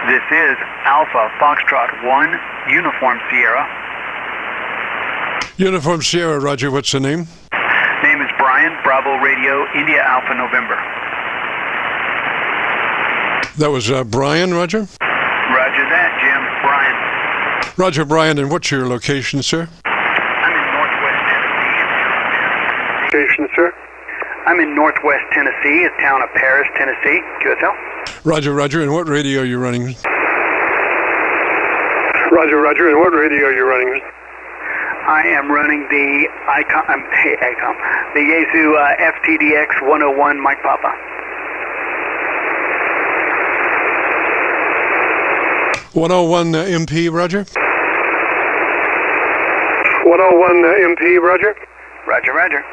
This is Alpha Foxtrot 1, Uniform Sierra. Uniform Sierra, Roger. What's the name? Name is Brian, Bravo Radio, India Alpha November. That was Brian, Roger? Roger that, Jim. Brian. Roger, Brian, and what's your location, sir? I'm in Northwest Tennessee. Location, sir? I'm in Northwest Tennessee, a town of Paris, Tennessee. QSL. Roger, Roger, and what radio are you running? Roger, Roger, and what radio are you running? I am running the the Yaesu FTDX-101 Mike Papa. 101 MP, Roger? 101 MP, Roger? Roger, Roger.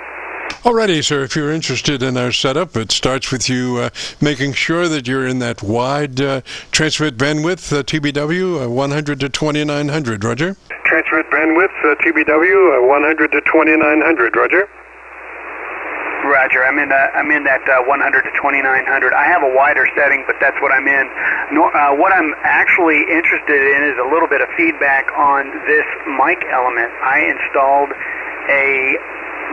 Alrighty, sir, if you're interested in our setup, it starts with you making sure that you're in that wide transmit bandwidth, TBW, 100 to 2900, Roger? Transmit bandwidth, TBW, 100 to 2900, Roger? Roger, I'm in that 100 to 2900. I have a wider setting, but that's what I'm in. What I'm actually interested in is a little bit of feedback on this mic element. I installed a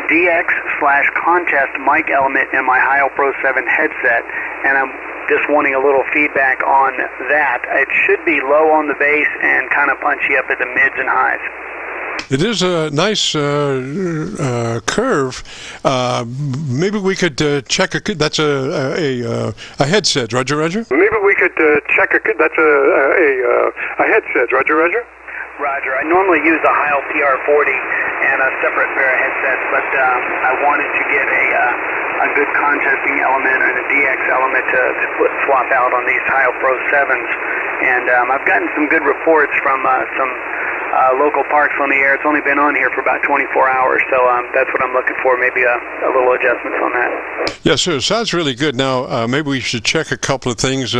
DX/contest mic element in my Hi-O Pro 7 headset, and I'm just wanting a little feedback on that. It should be low on the bass and kind of punchy up at the mids and highs. It is a nice curve. Maybe we could check that's a headset, Roger, Roger? Maybe we could check that's a headset, Roger, Roger? Roger. I normally use a Hi-O PR40 and a separate pair of headsets, but I wanted to get a good contesting element and a DX element to swap out on these Hi-O Pro 7s. And I've gotten some good reports from some local parks on the air. It's only been on here for about 24 hours, so that's what I'm looking for, maybe a little adjustments on that. Yes, sir. Sounds really good. Now, maybe we should check a couple of things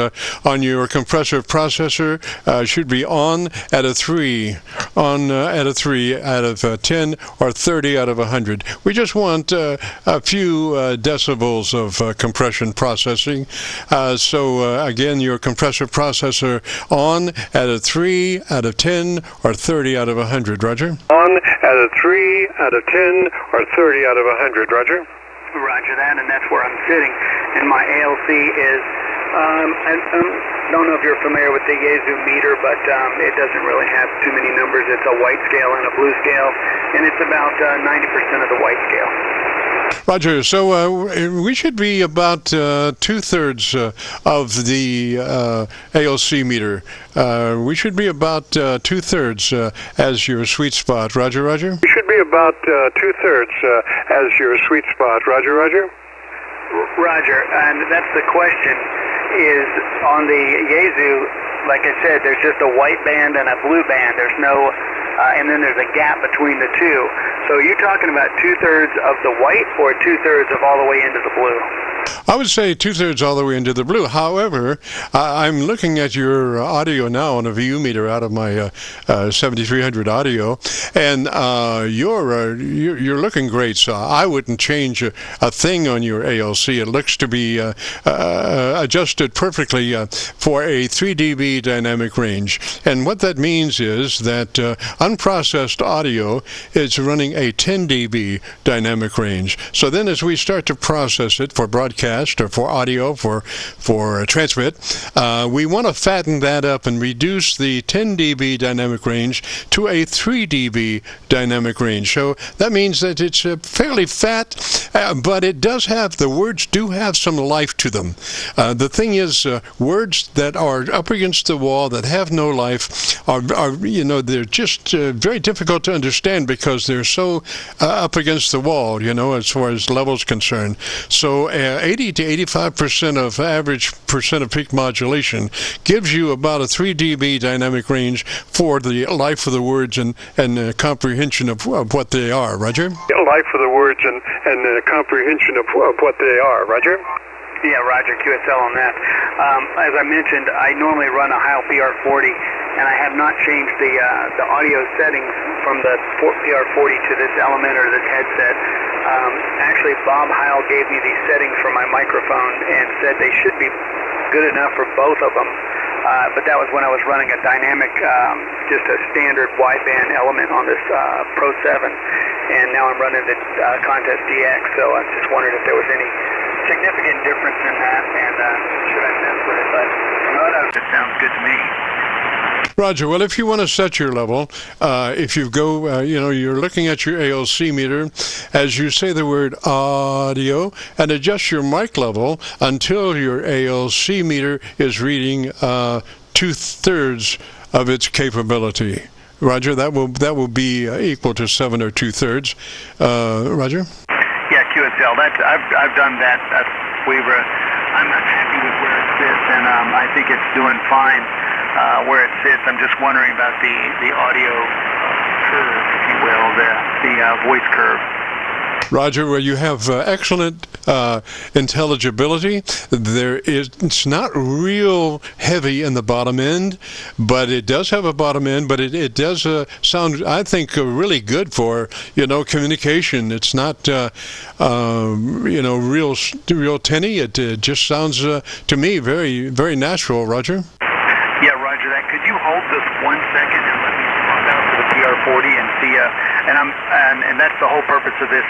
on your compressor processor. Should be on at a 3, at a 3 out of 10 or 30 out of 100. We just want a few decibels of compression processing. Again, your compressor processor on at a 3 out of 10 or 30 out of 100, Roger? On at a 3 out of 10 or 30 out of 100, Roger? Roger that, and that's where I'm sitting. And my ALC is, I don't know if you're familiar with the Yaesu meter, but it doesn't really have too many numbers. It's a white scale and a blue scale, and it's about 90% of the white scale. Roger, so we should be about 2/3 of the ALC meter. We should be about 2/3 as your sweet spot. Roger, Roger? We should be about 2/3 as your sweet spot. Roger, Roger? Roger, and that's the question, is on the Yaesu, like I said, there's just a white band and a blue band. There's no, and then there's a gap between the two. So you're talking about 2/3 of the white or 2/3 of all the way into the blue? I would say 2/3 all the way into the blue. However, I'm looking at your audio now on a VU meter out of my 7300 audio, and you're looking great. So I wouldn't change a thing on your ALC. It looks to be adjusted perfectly for a 3 dB dynamic range. And what that means is that unprocessed audio is running a 10 dB dynamic range. So then as we start to process it for broadcast or for audio, for transmit, we want to fatten that up and reduce the 10 dB dynamic range to a 3 dB dynamic range. So that means that it's fairly fat, but it does have, the words do have some life to them. The thing is, words that are up against the wall, that have no life, are they're just very difficult to understand because they're so up against the wall, as far as levels concerned. So 80 to 85% of average percent of peak modulation gives you about a 3 dB dynamic range for the life of the words and comprehension of what they are. Roger? Life of the words and comprehension of what they are. Roger? Yeah, Roger, QSL on that. As I mentioned, I normally run a Hi-O PR40, and I have not changed the audio settings from the PR40 to this element or this headset. Actually, Bob Heil gave me these settings for my microphone and said they should be good enough for both of them. but that was when I was running a dynamic, just a standard wideband element on this Pro 7, and now I'm running the Contest DX, so I just wondered if there was any significant difference in that, and should I mess with it, but it sounds good to me. Roger. Well, if you want to set your level, if you go, you're looking at your ALC meter, as you say the word audio, and adjust your mic level until your ALC meter is reading 2/3 of its capability. Roger, that will be equal to 7 or 2/3. Roger? Yeah, QSL. I've done that. I'm happy with where it sits, and I think it's doing fine. Where it sits, I'm just wondering about the audio curve, if you will, the voice curve. Roger, well, you have excellent intelligibility. It's not real heavy in the bottom end, but it does have a bottom end, but it does sound, I think, really good for, communication. It's not, real tinny. It just sounds, to me, very, very natural, Roger. Yeah, Roger that. Could you hold this 1 second and let me swap out to the PR40 and see, and that's the whole purpose of this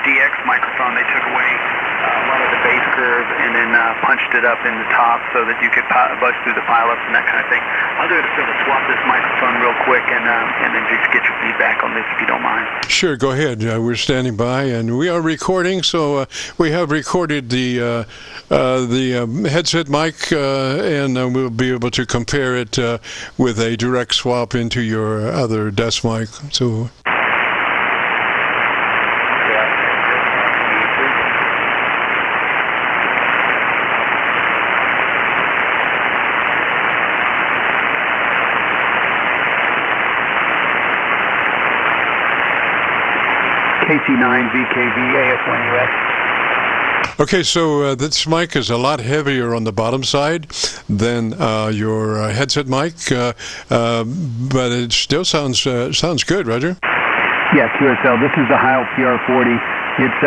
DX microphone. They took away a lot of the bass curve and then punched it up in the top so that you could buzz through the pileups and that kind of thing. I'll do it to swap this microphone real quick and then just get your feedback on this if you don't mind. Sure, go ahead. We're standing by and we are recording, so we have recorded the headset mic and we'll be able to compare it with a direct swap into your other desk mic. So. KC9VKV AF1US. Okay, so this mic is a lot heavier on the bottom side than your headset mic, but it still sounds good, Roger. Yeah, QSL. This is the Heil PR40. It's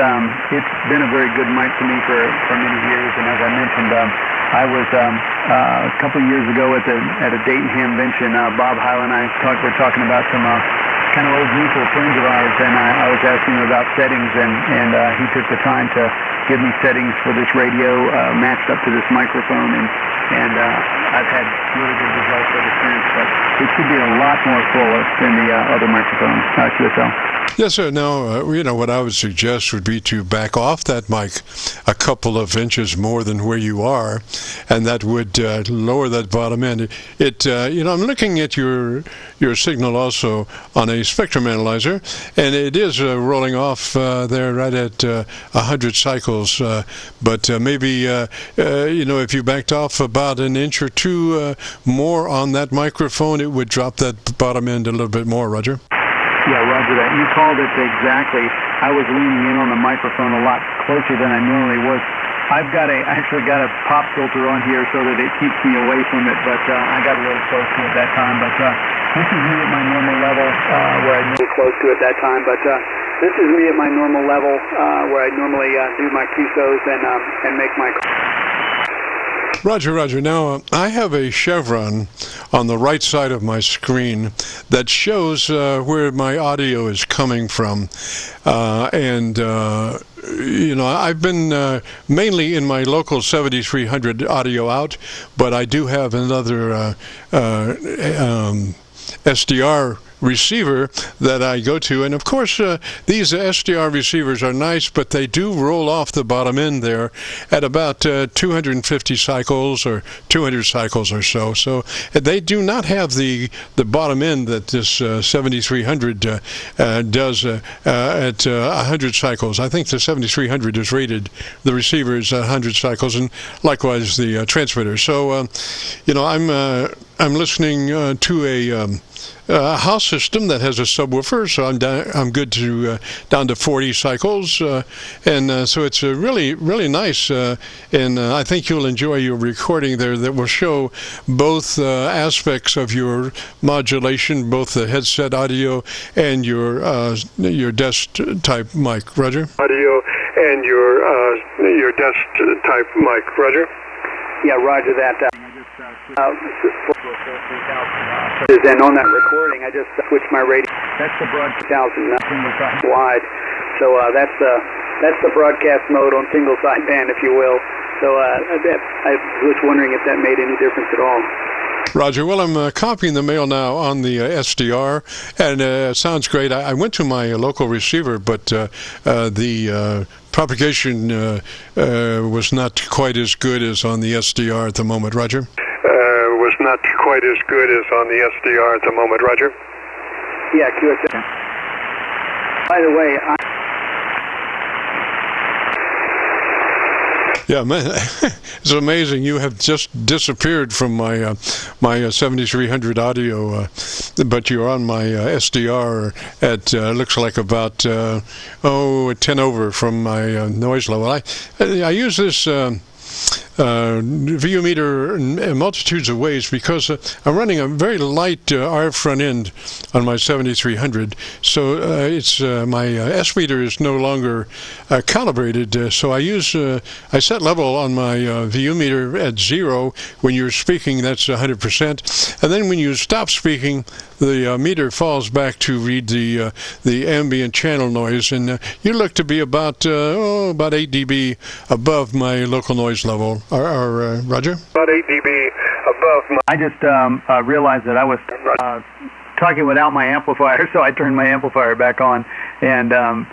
been a very good mic for me for many years, and as I mentioned, I was a couple of years ago at a Dayton Hamvention. Bob Heil and I were talking about some kind of old mutual friends of ours, and I was asking him about settings, and he took the time to give me settings for this radio matched up to this microphone, and I've had really good results ever since, but it should be a lot more fuller than the other microphone, QSL. Yes, sir. Now, what I would suggest would be to back off that mic a couple of inches more than where you are, and that would lower that bottom end. I'm looking at your signal also on a spectrum analyzer, and it is rolling off there right at 100 cycles. But maybe, if you backed off about an inch or two more on that microphone, it would drop that bottom end a little bit more, Roger. Yeah, Roger that. You called it exactly. I was leaning in on the microphone a lot closer than I normally was. I actually got a pop filter on here so that it keeps me away from it, but I got a little close to it that time. But this is me at my normal level where I close to it that time. But this is me at my normal level where I normally do my QSOs and make my. Roger. Now, I have a chevron on the right side of my screen that shows where my audio is coming from. I've been mainly in my local 7300 audio out, but I do have another SDR receiver that I go to, and of course these SDR receivers are nice, but they do roll off the bottom end there at about 250 cycles or 200 cycles or so. So they do not have the bottom end that this 7300 does at 100 cycles. I think the 7300 is rated, the receiver is 100 cycles, and likewise the transmitter. So I'm listening to a house system that has a subwoofer, so I'm good to down to 40 cycles, and so it's really, really nice, and I think you'll enjoy your recording there that will show both aspects of your modulation, both the headset audio and your desk type mic. Roger? Audio and your desk type mic. Roger? Yeah, Roger that. And on that recording, I just switched my radio. That's the broadcast 1000 wide. So that's the broadcast mode on single sideband, if you will. So I was wondering if that made any difference at all. Roger. Well, I'm copying the mail now on the SDR, and it sounds great. I went to my local receiver, but the propagation was not quite as good as on the SDR at the moment. Roger. Was not quite as good as on the SDR at the moment. Roger. Yeah, QSO. By the way, yeah, man, it's amazing. You have just disappeared from my my 7300 audio, but you're on my SDR at looks like about 10 over from my noise level. I use this VU meter in multitudes of ways because I'm running a very light RF front end on my 7300, so it's my S meter is no longer calibrated. So I set level on my VU meter at 0. When you're speaking, that's 100%, and then when you stop speaking, the meter falls back to read the ambient channel noise, and you look to be about 8 dB above my local noise level. Roger? About 8 dB above my... I just realized that I was talking without my amplifier, so I turned my amplifier back on, and I'm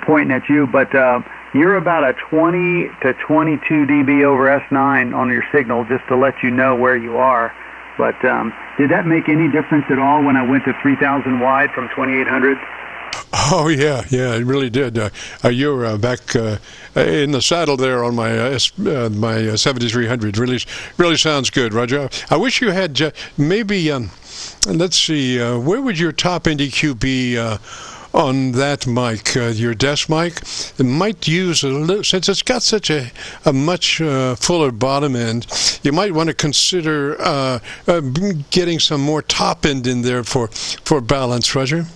pointing at you, but you're about a 20 to 22 dB over S9 on your signal, just to let you know where you are. But did that make any difference at all when I went to 3000 wide from 2800? Oh yeah, it really did. You're back in the saddle there on my my 7300. Really sounds good, Roger. I wish you had maybe. Let's see. Where would your top end EQ be on that mic? Your desk mic. It might use a little, since it's got such a much fuller bottom end. You might want to consider getting some more top end in there for balance, Roger.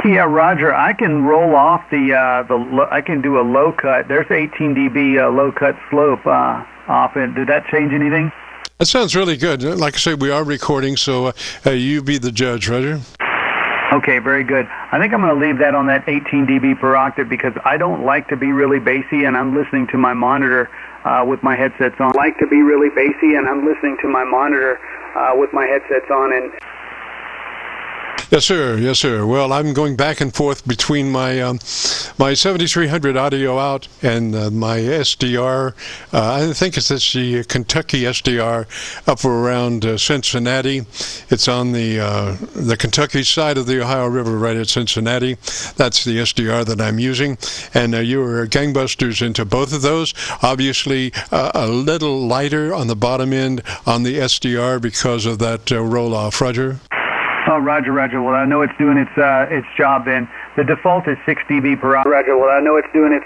Yeah, Roger, I can roll off I can do a low cut. There's 18 dB low cut slope off it. Did that change anything? That sounds really good. Like I say, we are recording, so you be the judge, Roger. Okay, very good. I think I'm going to leave that on that 18 dB per octave because I don't like to be really bassy, and I'm listening to my monitor with my headsets on. Like to be really bassy, and I'm listening to my monitor with my headsets on, and. Yes, sir. Yes, sir. Well, I'm going back and forth between my my 7300 audio out and my SDR. I think it's the Kentucky SDR up around Cincinnati. It's on the Kentucky side of the Ohio River, right at Cincinnati. That's the SDR that I'm using. And you were gangbusters into both of those. Obviously, a little lighter on the bottom end on the SDR because of that roll-off. Roger? Oh, Roger. Well, I know it's doing its job then. The default is 6 dB per octave. Roger. Well, I know it's doing its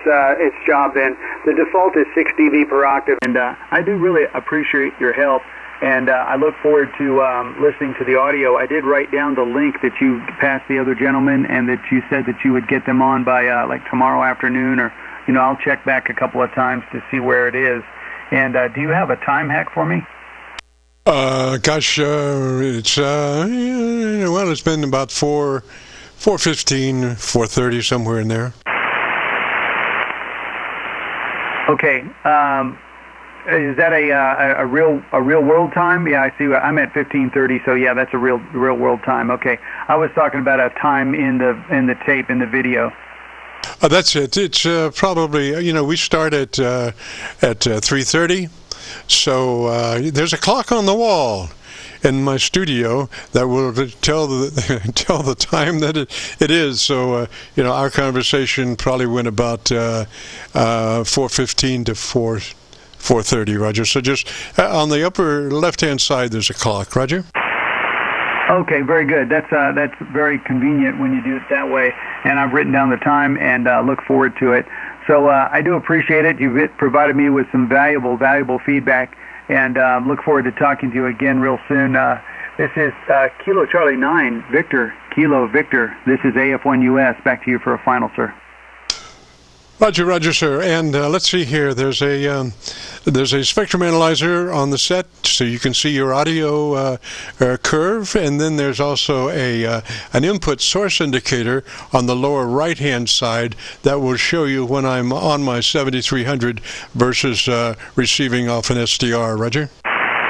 job then. The default is 6 dB per octave. And I do really appreciate your help, and I look forward to listening to the audio. I did write down the link that you passed the other gentleman, and that you said that you would get them on by like tomorrow afternoon, or I'll check back a couple of times to see where it is. And do you have a time hack for me? Gosh, it's well, it's been about 4:15, 4:30, somewhere in there. Okay, is that a real world time? Yeah, I see. I'm at 15:30, so yeah, that's a real world time. Okay, I was talking about a time in the tape, in the video. That's it. It's probably we start at 3:30. So there's a clock on the wall in my studio that will tell the time that it is. So our conversation probably went about 4:15 to 4:30, Roger. So just on the upper left-hand side, there's a clock, Roger. Okay, very good. That's very convenient when you do it that way. And I've written down the time and look forward to it. So I do appreciate it. You've provided me with some valuable feedback, and look forward to talking to you again real soon. This is Kilo Charlie 9, Victor, Kilo Victor. This is AF1US. Back to you for a final, sir. Roger, Roger, sir. And let's see here. There's a spectrum analyzer on the set, so you can see your audio curve, and then there's also an input source indicator on the lower right-hand side that will show you when I'm on my 7300 versus receiving off an SDR. Roger.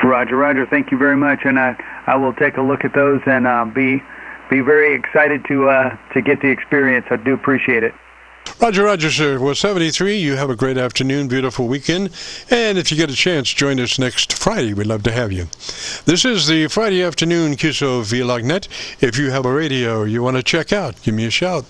Roger, Roger. Thank you very much, and I will take a look at those and be very excited to get the experience. I do appreciate it. Roger, Roger, sir. Well, 73, you have a great afternoon, beautiful weekend. And if you get a chance, join us next Friday. We'd love to have you. This is the Friday afternoon Qso-Vlog net. If you have a radio you want to check out, give me a shout.